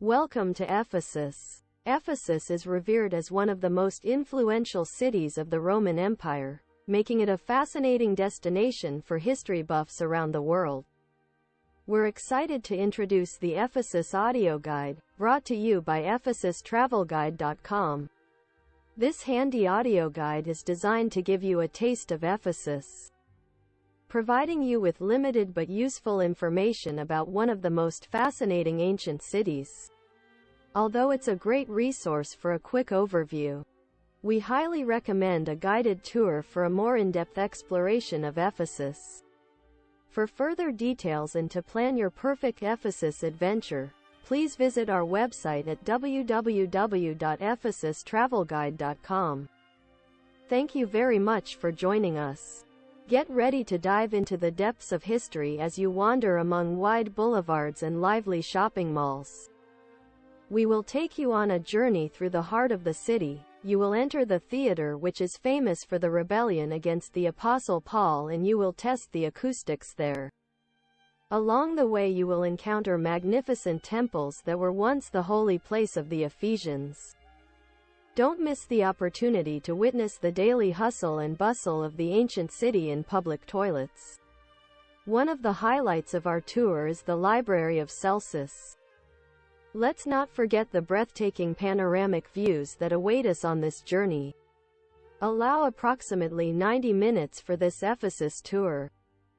Welcome to Ephesus. Ephesus is revered as one of the most influential cities of the Roman Empire, making it a fascinating destination for history buffs around the world. We're excited to introduce the Ephesus audio guide, brought to you by EphesusTravelGuide.com. This handy audio guide is designed to give you a taste of Ephesus, providing you with limited but useful information about one of the most fascinating ancient cities. Although it's a great resource for a quick overview, we highly recommend a guided tour for a more in-depth exploration of Ephesus. For further details and to plan your perfect Ephesus adventure, please visit our website at www.EphesusTravelGuide.com. Thank you very much for joining us. Get ready to dive into the depths of history as you wander among wide boulevards and lively shopping malls. We will take you on a journey through the heart of the city. You will enter the theater, which is famous for the rebellion against the Apostle Paul, and you will test the acoustics there. Along the way you will encounter magnificent temples that were once the holy place of the Ephesians. Don't miss the opportunity to witness the daily hustle and bustle of the ancient city in public toilets. One of the highlights of our tour is the Library of Celsus. Let's not forget the breathtaking panoramic views that await us on this journey. Allow approximately 90 minutes for this Ephesus tour.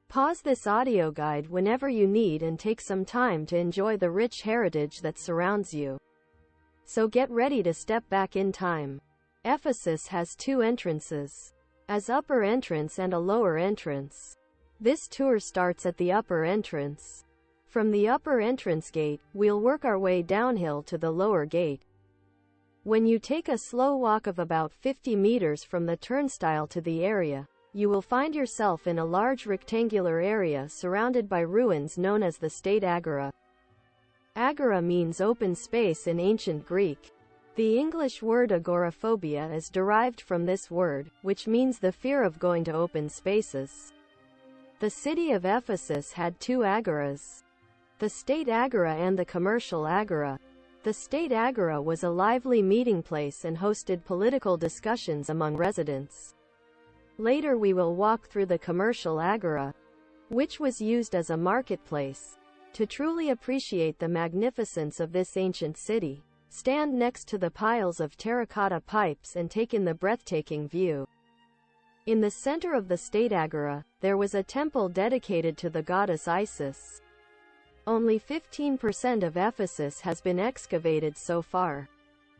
Pause this audio guide whenever you need and take some time to enjoy the rich heritage that surrounds you. So get ready to step back in time. Ephesus has two entrances, an upper entrance and a lower entrance. This tour starts at the upper entrance. From the upper entrance gate, we'll work our way downhill to the lower gate. When you take a slow walk of about 50 meters from the turnstile to the area, you will find yourself in a large rectangular area surrounded by ruins known as the State Agora. Agora means open space in ancient Greek. The English word agoraphobia is derived from this word, which means the fear of going to open spaces. The city of Ephesus had two agoras, the State Agora and the Commercial Agora. The State Agora was a lively meeting place and hosted political discussions among residents. Later we will walk through the Commercial Agora, which was used as a marketplace. To truly appreciate the magnificence of this ancient city, stand next to the piles of terracotta pipes and take in the breathtaking view. In the center of the State Agora, there was a temple dedicated to the goddess Isis. Only 15% of Ephesus has been excavated so far.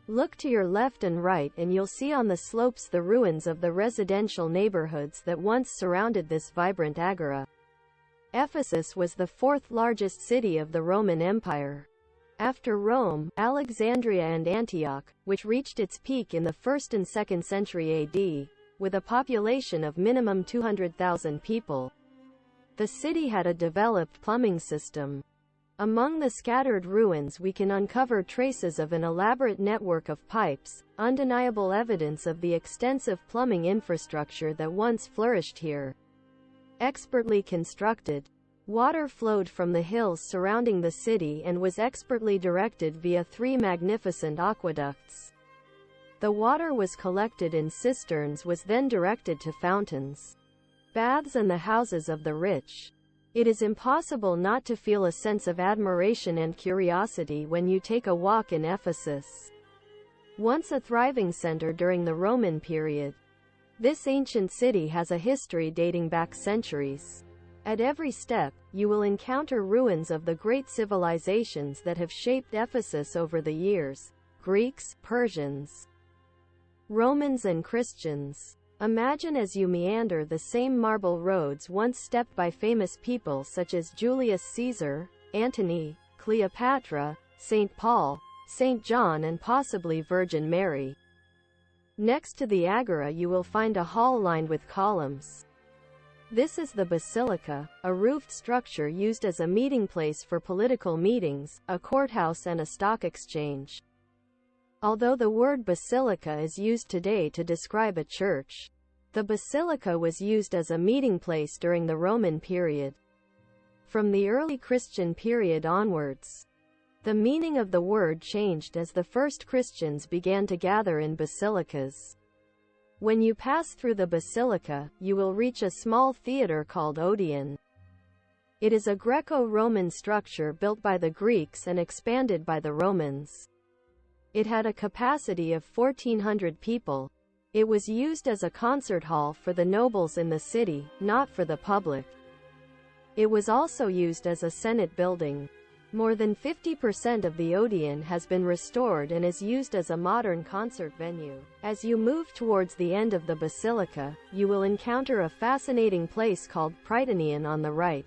Look to your left and right and you'll see on the slopes the ruins of the residential neighborhoods that once surrounded this vibrant agora. Ephesus was the fourth largest city of the Roman Empire, after Rome, Alexandria and Antioch, which reached its peak in the 1st and 2nd century AD, with a population of minimum 200,000 people. The city had a developed plumbing system. Among the scattered ruins we can uncover traces of an elaborate network of pipes, undeniable evidence of the extensive plumbing infrastructure that once flourished here. Expertly constructed, water flowed from the hills surrounding the city and was expertly directed via three magnificent aqueducts. The water was collected in cisterns, was then directed to fountains, baths and the houses of the rich. It is impossible not to feel a sense of admiration and curiosity when you take a walk in Ephesus. Once a thriving center during the Roman period, this ancient city has a history dating back centuries. At every step, you will encounter ruins of the great civilizations that have shaped Ephesus over the years: Greeks, Persians, Romans and Christians. Imagine as you meander the same marble roads once stepped by famous people such as Julius Caesar, Antony, Cleopatra, St. Paul, St. John and possibly Virgin Mary. Next to the agora you will find a hall lined with columns. This is the basilica, a roofed structure used as a meeting place for political meetings, a courthouse and a stock exchange. Although the word basilica is used today to describe a church, the basilica was used as a meeting place during the Roman period. From the early Christian period onwards, The meaning of the word changed as the first Christians began to gather in basilicas. When you pass through the basilica, you will reach a small theater called Odeon. It is a Greco-Roman structure built by the Greeks and expanded by the Romans. It had a capacity of 1,400 people. It was used as a concert hall for the nobles in the city, not for the public. It was also used as a Senate building. More than 50% of the Odeon has been restored and is used as a modern concert venue. As you move towards the end of the basilica, you will encounter a fascinating place called Prytaneon on the right.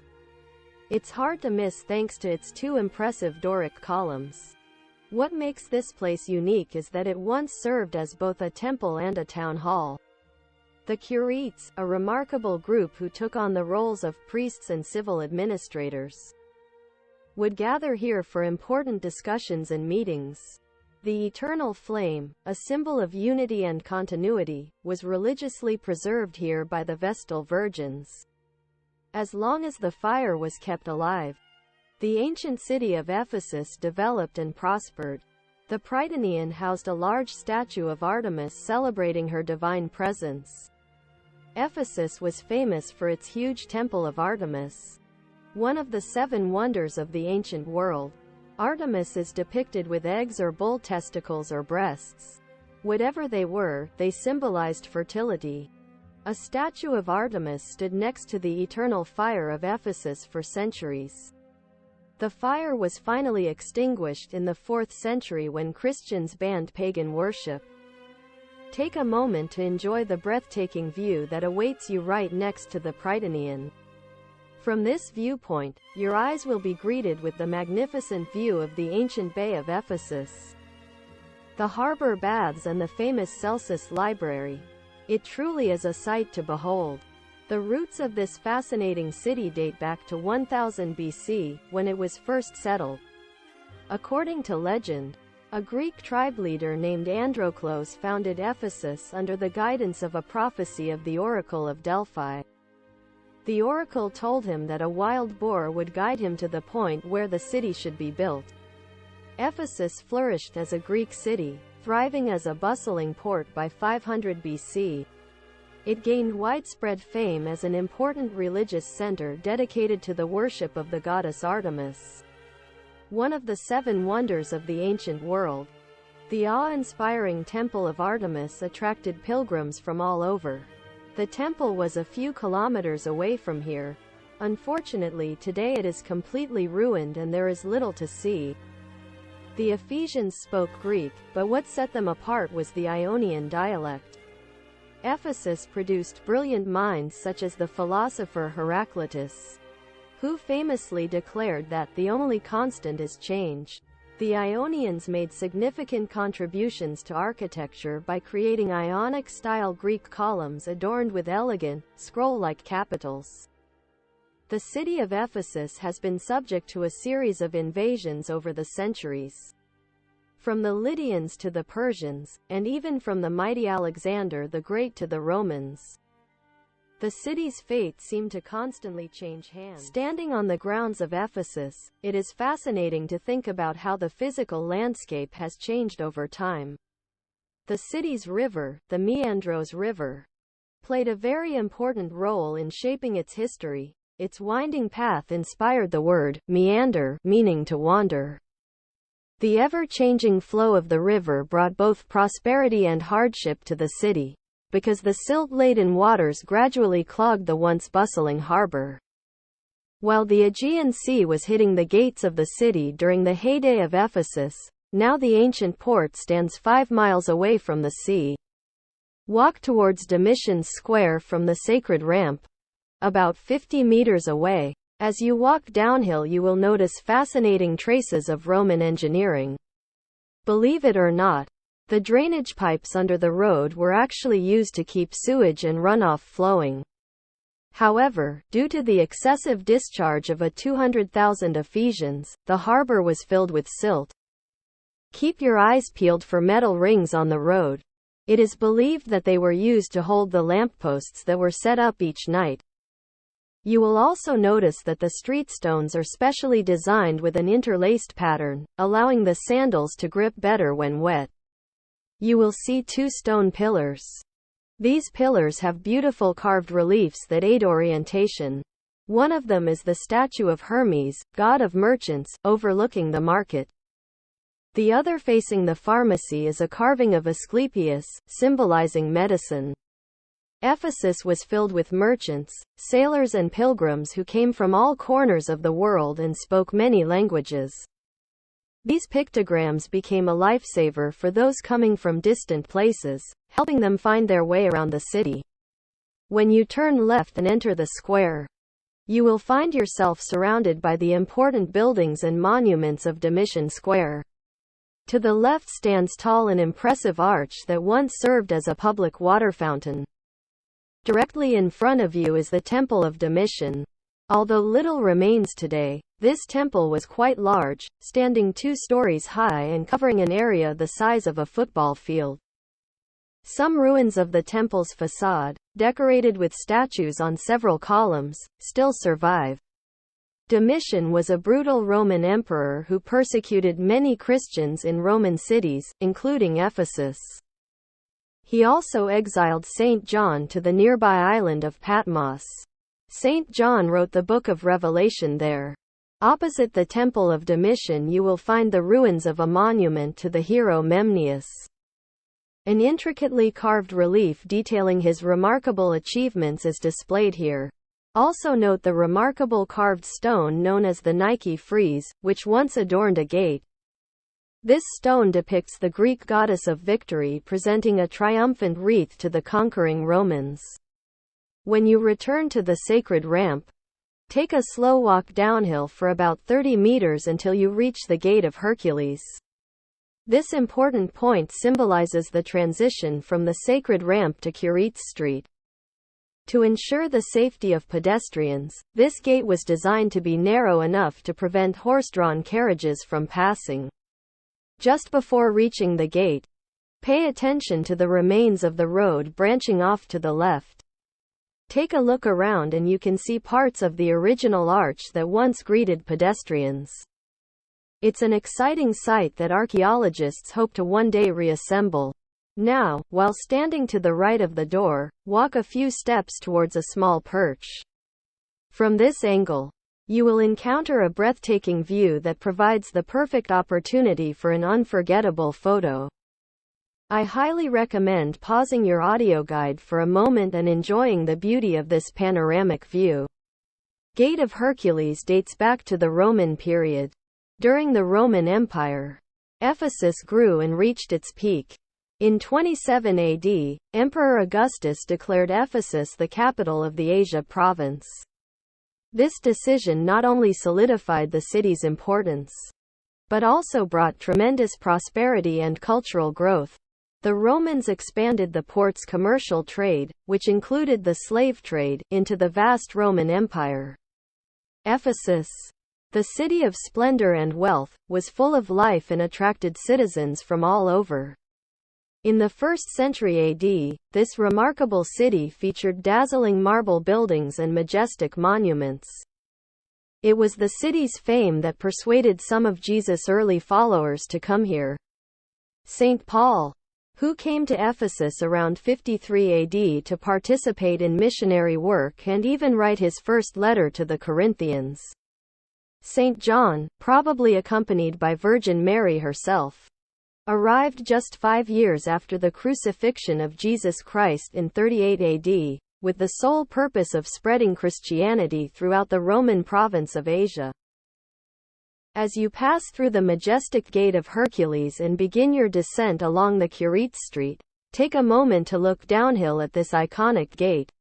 It's hard to miss thanks to its two impressive Doric columns. What makes this place unique is that it once served as both a temple and a town hall. The Curites, a remarkable group who took on the roles of priests and civil administrators, would gather here for important discussions and meetings. The eternal flame, a symbol of unity and continuity, was religiously preserved here by the Vestal Virgins. As long as the fire was kept alive, the ancient city of Ephesus developed and prospered. The Prytaneon housed a large statue of Artemis celebrating her divine presence. Ephesus was famous for its huge temple of Artemis, one of the 7 wonders of the ancient world. Artemis is depicted with eggs or bull testicles or breasts. Whatever they were, they symbolized fertility. A statue of Artemis stood next to the eternal fire of Ephesus for centuries. The fire was finally extinguished in the 4th century when Christians banned pagan worship. Take a moment to enjoy the breathtaking view that awaits you right next to the Prytaneon. From this viewpoint, your eyes will be greeted with the magnificent view of the ancient bay of Ephesus, the harbor baths and the famous Celsus Library. It truly is a sight to behold. The roots of this fascinating city date back to 1000 BC, when it was first settled. According to legend, a Greek tribe leader named Androclos founded Ephesus under the guidance of a prophecy of the Oracle of Delphi. The oracle told him that a wild boar would guide him to the point where the city should be built. Ephesus flourished as a Greek city, thriving as a bustling port by 500 BC. It gained widespread fame as an important religious center dedicated to the worship of the goddess Artemis, one of the 7 wonders of the ancient world. The awe-inspiring Temple of Artemis attracted pilgrims from all over. The temple was a few kilometers away from here. Unfortunately, today it is completely ruined and there is little to see. The Ephesians spoke Greek, but what set them apart was the Ionian dialect. Ephesus produced brilliant minds such as the philosopher Heraclitus, who famously declared that the only constant is change. The Ionians made significant contributions to architecture by creating Ionic-style Greek columns adorned with elegant, scroll-like capitals. The city of Ephesus has been subject to a series of invasions over the centuries. From the Lydians to the Persians, and even from the mighty Alexander the Great to the Romans, the city's fate seemed to constantly change hands. Standing on the grounds of Ephesus, it is fascinating to think about how the physical landscape has changed over time. The city's river, the Meandros River, played a very important role in shaping its history. Its winding path inspired the word meander, meaning to wander. The ever-changing flow of the river brought both prosperity and hardship to the city, because the silt-laden waters gradually clogged the once bustling harbor. While the Aegean Sea was hitting the gates of the city during the heyday of Ephesus, now the ancient port stands 5 miles away from the sea. Walk towards Domitian's Square from the Sacred Ramp, about 50 meters away. As you walk downhill you will notice fascinating traces of Roman engineering. Believe it or not, the drainage pipes under the road were actually used to keep sewage and runoff flowing. However, due to the excessive discharge of 200,000 Ephesians, the harbor was filled with silt. Keep your eyes peeled for metal rings on the road. It is believed that they were used to hold the lampposts that were set up each night. You will also notice that the street stones are specially designed with an interlaced pattern, allowing the sandals to grip better when wet. You will see 2 stone pillars. These pillars have beautiful carved reliefs that aid orientation. One of them is the statue of Hermes, god of merchants, overlooking the market. The other facing the pharmacy is a carving of Asclepius, symbolizing medicine. Ephesus was filled with merchants, sailors and pilgrims who came from all corners of the world and spoke many languages. These pictograms became a lifesaver for those coming from distant places, helping them find their way around the city. When you turn left and enter the square, you will find yourself surrounded by the important buildings and monuments of Domitian Square. To the left stands tall and impressive arch that once served as a public water fountain. Directly in front of you is the Temple of Domitian. Although little remains today, this temple was quite large, standing 2 stories high and covering an area the size of a football field. Some ruins of the temple's facade, decorated with statues on several columns, still survive. Domitian was a brutal Roman emperor who persecuted many Christians in Roman cities, including Ephesus. He also exiled Saint John to the nearby island of Patmos. Saint John wrote the Book of Revelation there. Opposite the Temple of Domitian you will find the ruins of a monument to the hero Memnius. An intricately carved relief detailing his remarkable achievements is displayed here. Also note the remarkable carved stone known as the Nike frieze, which once adorned a gate. This stone depicts the Greek goddess of victory presenting a triumphant wreath to the conquering Romans. When you return to the sacred ramp, take a slow walk downhill for about 30 meters until you reach the Gate of Hercules. This important point symbolizes the transition from the sacred ramp to Quirites Street. To ensure the safety of pedestrians, this gate was designed to be narrow enough to prevent horse-drawn carriages from passing. Just before reaching the gate, pay attention to the remains of the road branching off to the left. Take a look around and you can see parts of the original arch that once greeted pedestrians. It's an exciting sight that archaeologists hope to one day reassemble. Now, while standing to the right of the door, walk a few steps towards a small perch. From this angle, you will encounter a breathtaking view that provides the perfect opportunity for an unforgettable photo. I highly recommend pausing your audio guide for a moment and enjoying the beauty of this panoramic view. Gate of Hercules dates back to the Roman period. During the Roman Empire, Ephesus grew and reached its peak. In 27 AD, Emperor Augustus declared Ephesus the capital of the Asia province. This decision not only solidified the city's importance, but also brought tremendous prosperity and cultural growth. The Romans expanded the port's commercial trade, which included the slave trade, into the vast Roman Empire. Ephesus, the city of splendor and wealth, was full of life and attracted citizens from all over. In the 1st century AD, this remarkable city featured dazzling marble buildings and majestic monuments. It was the city's fame that persuaded some of Jesus' early followers to come here. St. Paul, who came to Ephesus around 53 AD to participate in missionary work and even write his first letter to the Corinthians. St. John, probably accompanied by Virgin Mary herself, arrived just 5 years after the crucifixion of Jesus Christ in 38 AD, with the sole purpose of spreading Christianity throughout the Roman province of Asia. As you pass through the majestic Gate of Hercules and begin your descent along the Quirites Street, take a moment to look downhill at this iconic gate.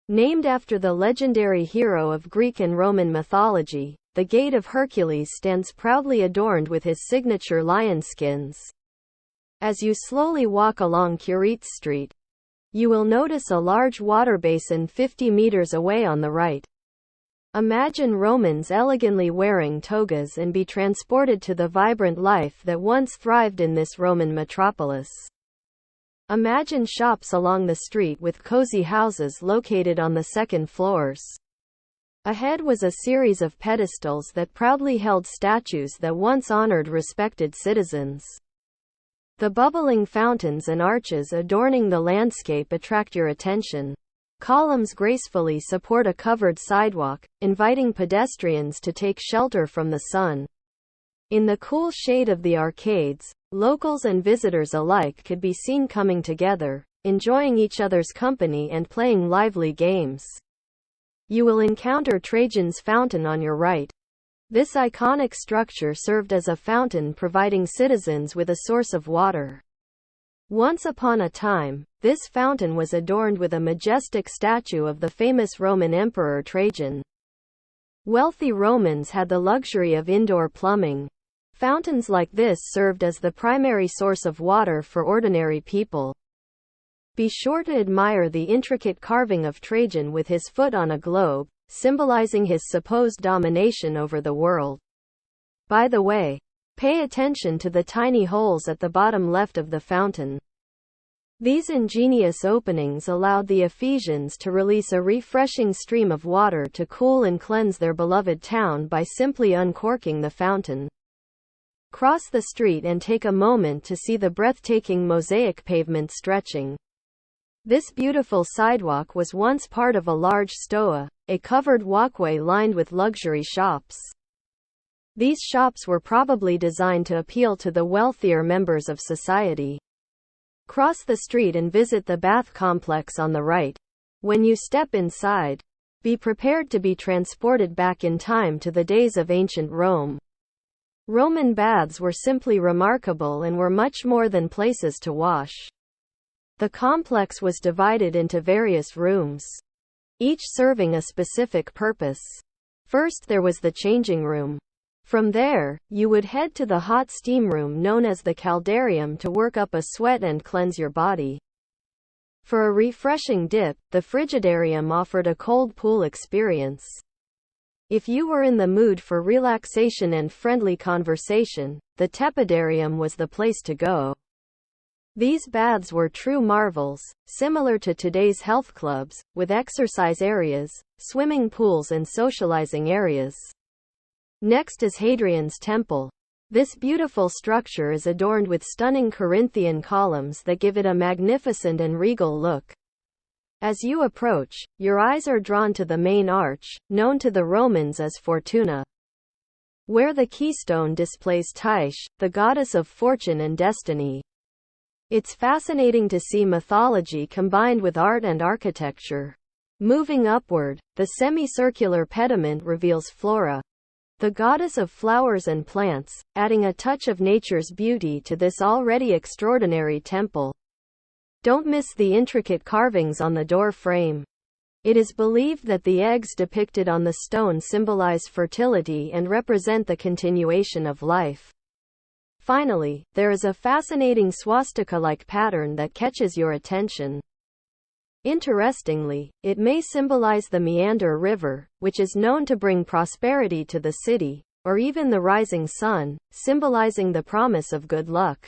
Named after the legendary hero of Greek and Roman mythology, the Gate of Hercules stands proudly adorned with his signature lion skins. As you slowly walk along Quirites Street, you will notice a large water basin 50 meters away on the right. Imagine Romans elegantly wearing togas and be transported to the vibrant life that once thrived in this Roman metropolis. Imagine shops along the street with cozy houses located on the second floors. Ahead was a series of pedestals that proudly held statues that once honored respected citizens. The bubbling fountains and arches adorning the landscape attract your attention. Columns gracefully support a covered sidewalk, inviting pedestrians to take shelter from the sun. In the cool shade of the arcades, locals and visitors alike could be seen coming together, enjoying each other's company and playing lively games. You will encounter Trajan's fountain on your right. This iconic structure served as a fountain, providing citizens with a source of water. Once upon a time, this fountain was adorned with a majestic statue of the famous Roman Emperor Trajan. Wealthy Romans had the luxury of indoor plumbing. Fountains like this served as the primary source of water for ordinary people. Be sure to admire the intricate carving of Trajan with his foot on a globe, symbolizing his supposed domination over the world. By the way, pay attention to the tiny holes at the bottom left of the fountain. These ingenious openings allowed the Ephesians to release a refreshing stream of water to cool and cleanse their beloved town by simply uncorking the fountain. Cross the street and take a moment to see the breathtaking mosaic pavement stretching. This beautiful sidewalk was once part of a large stoa, a covered walkway lined with luxury shops. These shops were probably designed to appeal to the wealthier members of society. Cross the street and visit the bath complex on the right. When you step inside, be prepared to be transported back in time to the days of ancient Rome. Roman baths were simply remarkable and were much more than places to wash. The complex was divided into various rooms, each serving a specific purpose. First there was the changing room. From there, you would head to the hot steam room known as the caldarium to work up a sweat and cleanse your body. For a refreshing dip, the frigidarium offered a cold pool experience. If you were in the mood for relaxation and friendly conversation, the tepidarium was the place to go. These baths were true marvels, similar to today's health clubs, with exercise areas, swimming pools and socializing areas. Next is Hadrian's Temple. This beautiful structure is adorned with stunning Corinthian columns that give it a magnificent and regal look. As you approach, your eyes are drawn to the main arch, known to the Romans as Fortuna, where the keystone displays Tyche, the goddess of fortune and destiny. It's fascinating to see mythology combined with art and architecture. Moving upward, the semicircular pediment reveals Flora, the goddess of flowers and plants, adding a touch of nature's beauty to this already extraordinary temple. Don't miss the intricate carvings on the door frame. It is believed that the eggs depicted on the stone symbolize fertility and represent the continuation of life. Finally, there is a fascinating swastika-like pattern that catches your attention. Interestingly, it may symbolize the Meander River, which is known to bring prosperity to the city, or even the rising sun, symbolizing the promise of good luck.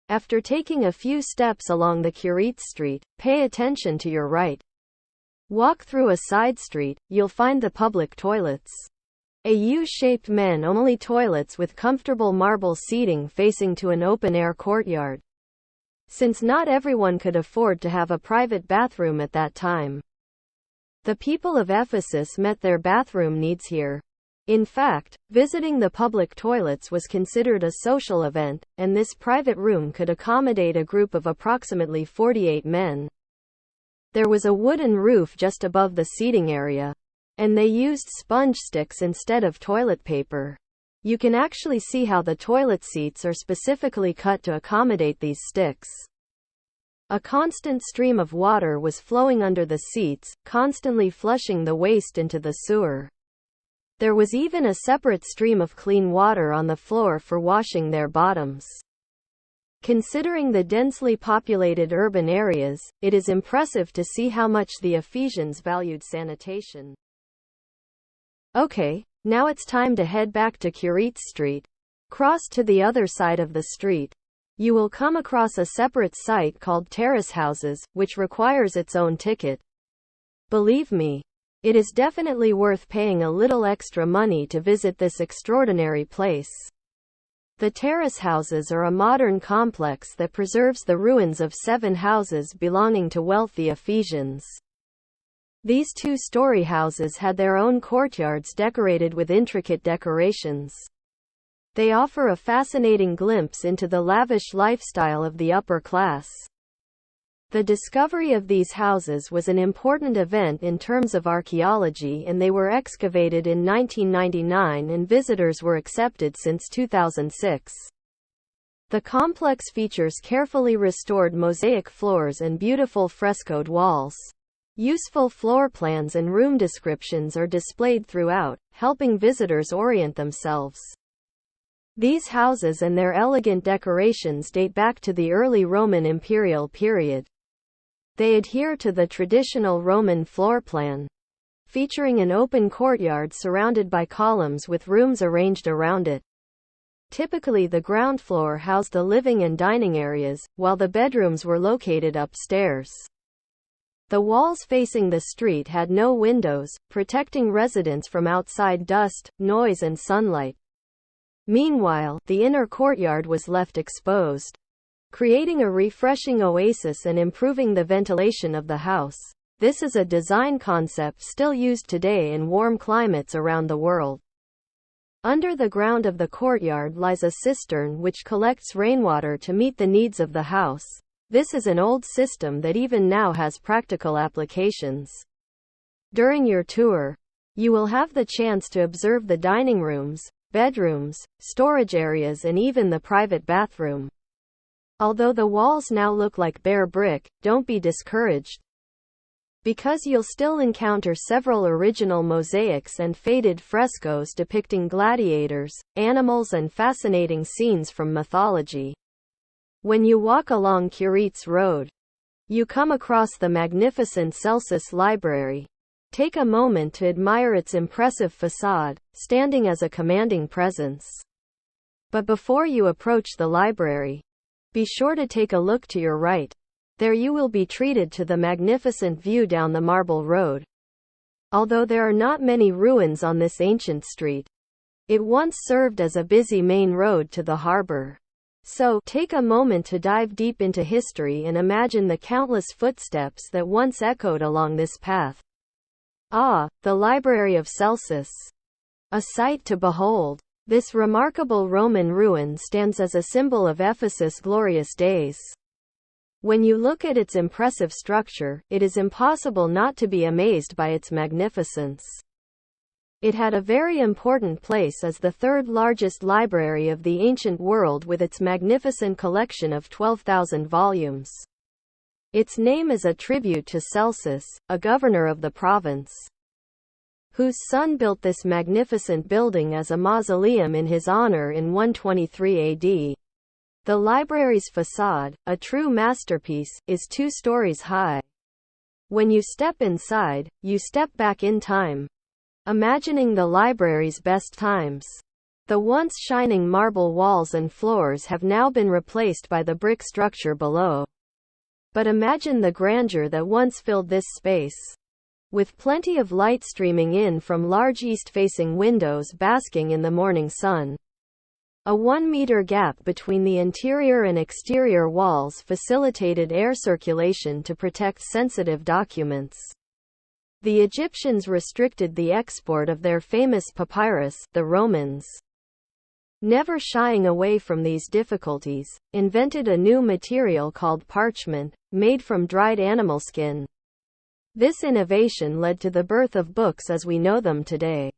After taking a few steps along the Curate Street, pay attention to your right. Walk through a side street, you'll find the public toilets. A U-shaped men-only toilets with comfortable marble seating facing to an open-air courtyard. Since not everyone could afford to have a private bathroom at that time, the people of Ephesus met their bathroom needs here. In fact, visiting the public toilets was considered a social event, and this private room could accommodate a group of approximately 48 men. There was a wooden roof just above the seating area, and they used sponge sticks instead of toilet paper. You can actually see how the toilet seats are specifically cut to accommodate these sticks. A constant stream of water was flowing under the seats, constantly flushing the waste into the sewer. There was even a separate stream of clean water on the floor for washing their bottoms. Considering the densely populated urban areas, it is impressive to see how much the Ephesians valued sanitation. Okay, now it's time to head back to Curate Street. Cross to the other side of the street. You will come across a separate site called Terrace Houses, which requires its own ticket. Believe me, It is definitely worth paying a little extra money to visit this extraordinary place. The terrace houses are a modern complex that preserves the ruins of 7 houses belonging to wealthy Ephesians. These 2-story houses had their own courtyards decorated with intricate decorations. They offer a fascinating glimpse into the lavish lifestyle of the upper class. The discovery of these houses was an important event in terms of archaeology, and they were excavated in 1999 and visitors were accepted since 2006. The complex features carefully restored mosaic floors and beautiful frescoed walls. Useful floor plans and room descriptions are displayed throughout, helping visitors orient themselves. These houses and their elegant decorations date back to the early Roman imperial period. They adhere to the traditional Roman floor plan, featuring an open courtyard surrounded by columns with rooms arranged around it. Typically, the ground floor housed the living and dining areas, while the bedrooms were located upstairs. The walls facing the street had no windows, protecting residents from outside dust, noise, and sunlight. Meanwhile, the inner courtyard was left exposed, creating a refreshing oasis and improving the ventilation of the house. This is a design concept still used today in warm climates around the world. Under the ground of the courtyard lies a cistern which collects rainwater to meet the needs of the house. This is an old system that even now has practical applications. During your tour, you will have the chance to observe the dining rooms, bedrooms, storage areas, and even the private bathroom. Although the walls now look like bare brick, don't be discouraged, because you'll still encounter several original mosaics and faded frescoes depicting gladiators, animals, and fascinating scenes from mythology. When you walk along Curetes Road, you come across the magnificent Celsus Library. Take a moment to admire its impressive facade, standing as a commanding presence. But before you approach the library, be sure to take a look to your right. There you will be treated to the magnificent view down the marble road. Although there are not many ruins on this ancient street, it once served as a busy main road to the harbor. So, take a moment to dive deep into history and imagine the countless footsteps that once echoed along this path. Ah, the Library of Celsus. A sight to behold. This remarkable Roman ruin stands as a symbol of Ephesus' glorious days. When you look at its impressive structure, it is impossible not to be amazed by its magnificence. It had a very important place as the 3rd largest library of the ancient world with its magnificent collection of 12,000 volumes. Its name is a tribute to Celsus, a governor of the province, whose son built this magnificent building as a mausoleum in his honor in 123 AD. The library's facade, a true masterpiece, is 2 stories high. When you step inside, you step back in time, imagining the library's best times. The once shining marble walls and floors have now been replaced by the brick structure below. But imagine the grandeur that once filled this space, with plenty of light streaming in from large east-facing windows basking in the morning sun. A 1-meter gap between the interior and exterior walls facilitated air circulation to protect sensitive documents. The Egyptians restricted the export of their famous papyrus, the Romans, never shying away from these difficulties, invented a new material called parchment, made from dried animal skin. This innovation led to the birth of books as we know them today,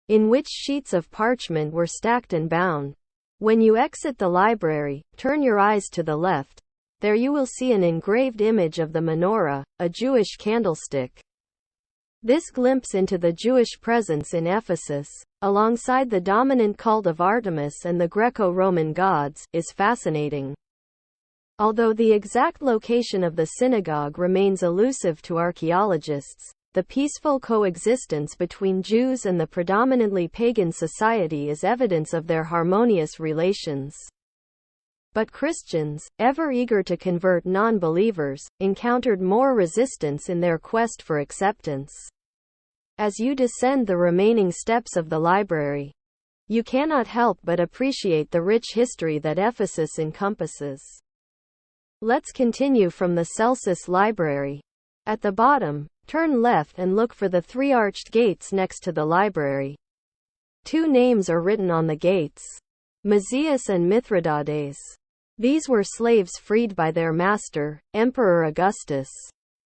in which sheets of parchment were stacked and bound. When you exit the library, turn your eyes to the left. There you will see an engraved image of the menorah, a Jewish candlestick. This glimpse into the Jewish presence in Ephesus, alongside the dominant cult of Artemis and the Greco-Roman gods, is fascinating. Although the exact location of the synagogue remains elusive to archaeologists, the peaceful coexistence between Jews and the predominantly pagan society is evidence of their harmonious relations. But Christians, ever eager to convert non-believers, encountered more resistance in their quest for acceptance. As you descend the remaining steps of the library, you cannot help but appreciate the rich history that Ephesus encompasses. Let's continue from the Celsus Library. At the bottom, turn left and look for the three arched gates next to the library. Two names are written on the gates: Mazias and Mithridates. These were slaves freed by their master, Emperor Augustus.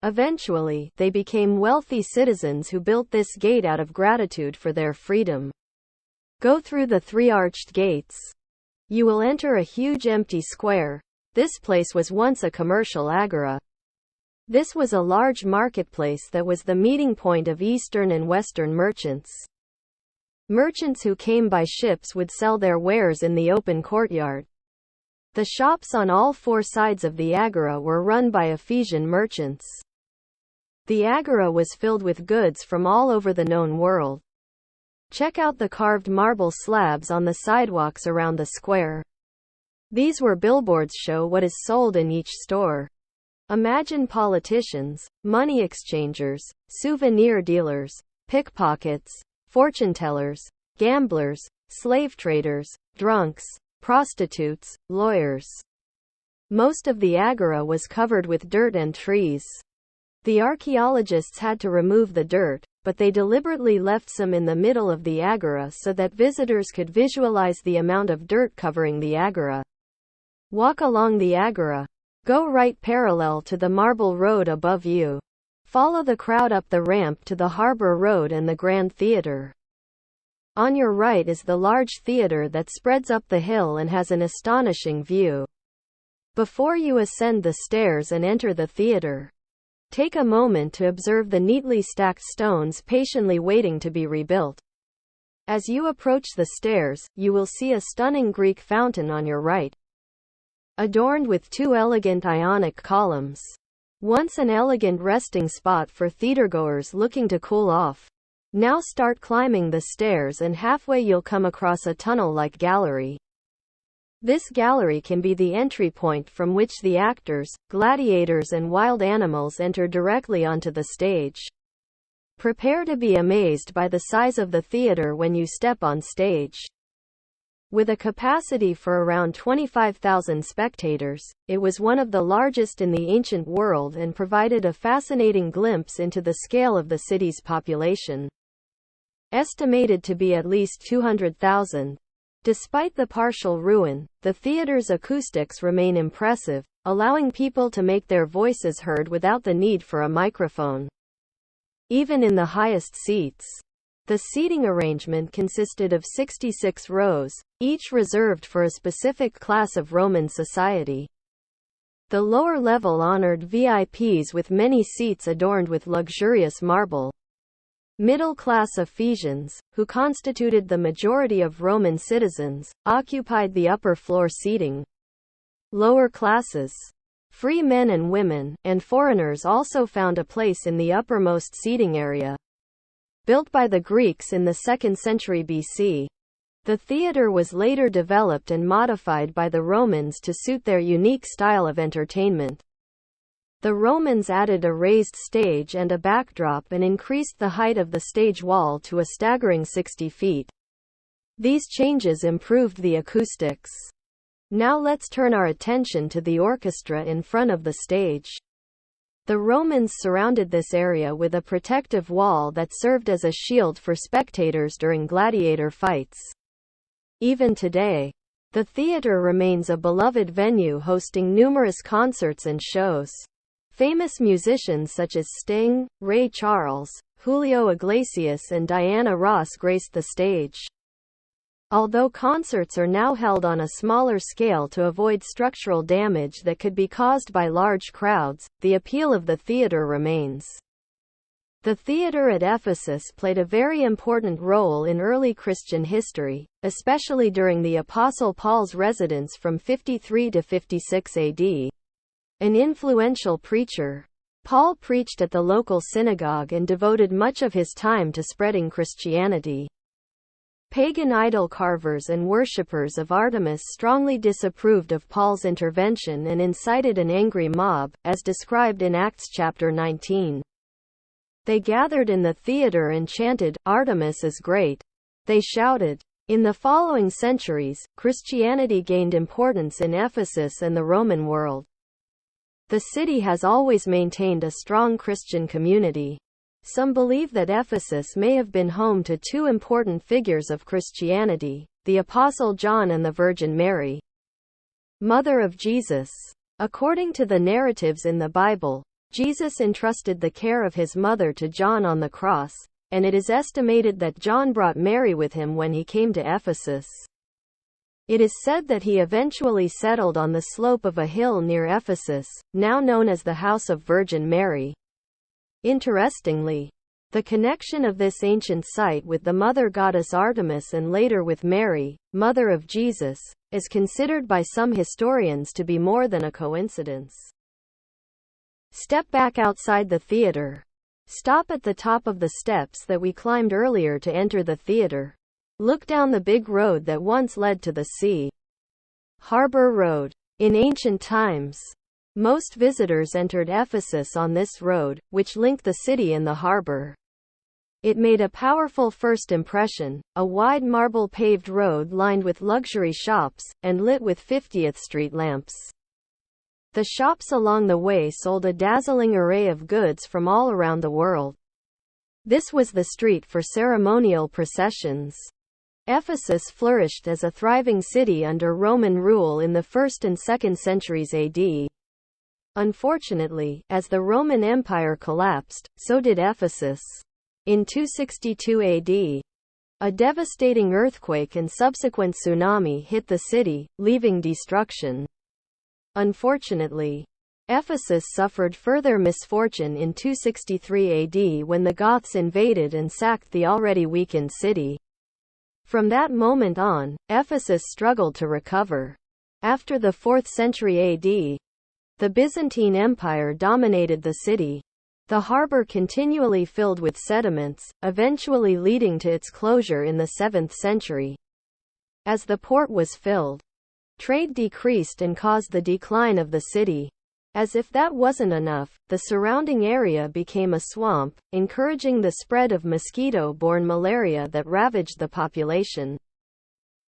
Eventually, they became wealthy citizens who built this gate out of gratitude for their freedom. Go through the three arched gates. You will enter a huge empty square. This place was once a commercial agora. This was a large marketplace that was the meeting point of Eastern and Western merchants. Merchants who came by ships would sell their wares in the open courtyard. The shops on all four sides of the agora were run by Ephesian merchants. The agora was filled with goods from all over the known world. Check out the carved marble slabs on the sidewalks around the square. These were billboards show what is sold in each store. Imagine politicians, money exchangers, souvenir dealers, pickpockets, fortune tellers, gamblers, slave traders, drunks, prostitutes, lawyers. Most of the agora was covered with dirt and trees. The archaeologists had to remove the dirt, but they deliberately left some in the middle of the agora so that visitors could visualize the amount of dirt covering the agora. Walk along the agora. Go right parallel to the marble road above you. Follow the crowd up the ramp to the Harbor Road and the Grand Theater. On your right is the large theater that spreads up the hill and has an astonishing view. Before you ascend the stairs and enter the theater, take a moment to observe the neatly stacked stones patiently waiting to be rebuilt. As you approach the stairs, you will see a stunning Greek fountain on your right, adorned with two elegant Ionic columns. Once an elegant resting spot for theatergoers looking to cool off. Now start climbing the stairs and halfway you'll come across a tunnel-like gallery. This gallery can be the entry point from which the actors, gladiators and wild animals enter directly onto the stage. Prepare to be amazed by the size of the theater when you step on stage. With a capacity for around 25,000 spectators, it was one of the largest in the ancient world and provided a fascinating glimpse into the scale of the city's population. Estimated to be at least 200,000. Despite the partial ruin, the theater's acoustics remain impressive, allowing people to make their voices heard without the need for a microphone. Even in the highest seats, the seating arrangement consisted of 66 rows, each reserved for a specific class of Roman society. The lower level honored VIPs with many seats adorned with luxurious marble. Middle-class Ephesians, who constituted the majority of Roman citizens, occupied the upper floor seating. Lower classes, free men and women, and foreigners also found a place in the uppermost seating area. Built by the Greeks in the 2nd century BC, the theater was later developed and modified by the Romans to suit their unique style of entertainment. The Romans added a raised stage and a backdrop and increased the height of the stage wall to a staggering 60 feet. These changes improved the acoustics. Now let's turn our attention to the orchestra in front of the stage. The Romans surrounded this area with a protective wall that served as a shield for spectators during gladiator fights. Even today, the theater remains a beloved venue hosting numerous concerts and shows. Famous musicians such as Sting, Ray Charles, Julio Iglesias and Diana Ross graced the stage. Although concerts are now held on a smaller scale to avoid structural damage that could be caused by large crowds, the appeal of the theater remains. The theater at Ephesus played a very important role in early Christian history, especially during the Apostle Paul's residence from 53 to 56 AD. An influential preacher, Paul preached at the local synagogue and devoted much of his time to spreading Christianity. Pagan idol carvers and worshippers of Artemis strongly disapproved of Paul's intervention and incited an angry mob, as described in Acts chapter 19. They gathered in the theater and chanted, "Artemis is great," they shouted. In the following centuries, Christianity gained importance in Ephesus and the Roman world. The city has always maintained a strong Christian community. Some believe that Ephesus may have been home to two important figures of Christianity, the Apostle John and the Virgin Mary, mother of Jesus. According to the narratives in the Bible, Jesus entrusted the care of his mother to John on the cross, and it is estimated that John brought Mary with him when he came to Ephesus. It is said that he eventually settled on the slope of a hill near Ephesus, now known as the House of Virgin Mary. Interestingly, the connection of this ancient site with the mother goddess Artemis and later with Mary, mother of Jesus, is considered by some historians to be more than a coincidence. Step back outside the theater. Stop at the top of the steps that we climbed earlier to enter the theater. Look down the big road that once led to the sea. Harbor Road. In ancient times, most visitors entered Ephesus on this road, which linked the city and the harbor. It made a powerful first impression, a wide marble-paved road lined with luxury shops, and lit with 50th Street lamps. The shops along the way sold a dazzling array of goods from all around the world. This was the street for ceremonial processions. Ephesus flourished as a thriving city under Roman rule in the 1st and 2nd centuries AD. Unfortunately, as the Roman Empire collapsed, so did Ephesus. In 262 AD, a devastating earthquake and subsequent tsunami hit the city, leaving destruction. Unfortunately, Ephesus suffered further misfortune in 263 AD when the Goths invaded and sacked the already weakened city. From that moment on, Ephesus struggled to recover. After the 4th century AD, the Byzantine Empire dominated the city. The harbor continually filled with sediments, eventually leading to its closure in the 7th century. As the port was filled, trade decreased and caused the decline of the city. As if that wasn't enough, the surrounding area became a swamp, encouraging the spread of mosquito-borne malaria that ravaged the population.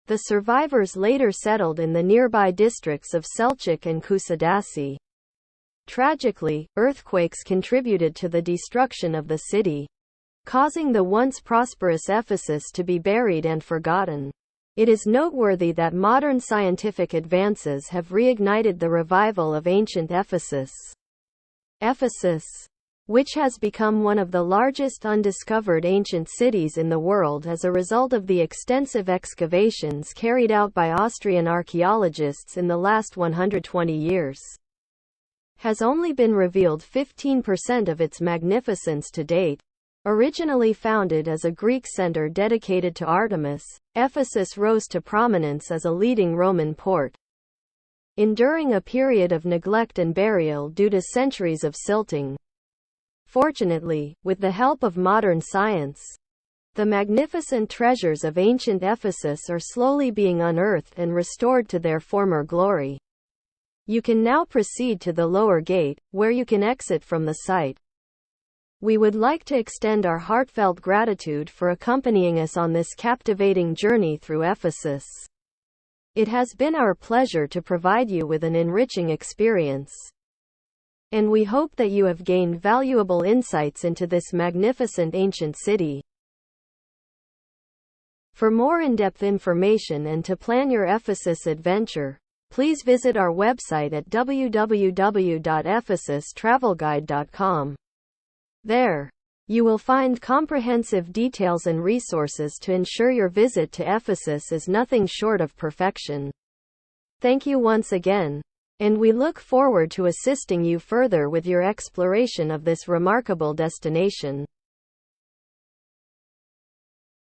The survivors later settled in the nearby districts of Selçuk and Kusadasi. Tragically, earthquakes contributed to the destruction of the city, causing the once prosperous Ephesus to be buried and forgotten. It is noteworthy that modern scientific advances have reignited the revival of ancient Ephesus. Ephesus, which has become one of the largest undiscovered ancient cities in the world as a result of the extensive excavations carried out by Austrian archaeologists in the last 120 years, has only been revealed 15% of its magnificence to date. Originally founded as a Greek center dedicated to Artemis, Ephesus rose to prominence as a leading Roman port, enduring a period of neglect and burial due to centuries of silting. Fortunately, with the help of modern science, the magnificent treasures of ancient Ephesus are slowly being unearthed and restored to their former glory. You can now proceed to the lower gate, where you can exit from the site. We would like to extend our heartfelt gratitude for accompanying us on this captivating journey through Ephesus. It has been our pleasure to provide you with an enriching experience, and we hope that you have gained valuable insights into this magnificent ancient city. For more in-depth information and to plan your Ephesus adventure, please visit our website at www.ephesustravelguide.com. There, you will find comprehensive details and resources to ensure your visit to Ephesus is nothing short of perfection. Thank you once again, and we look forward to assisting you further with your exploration of this remarkable destination.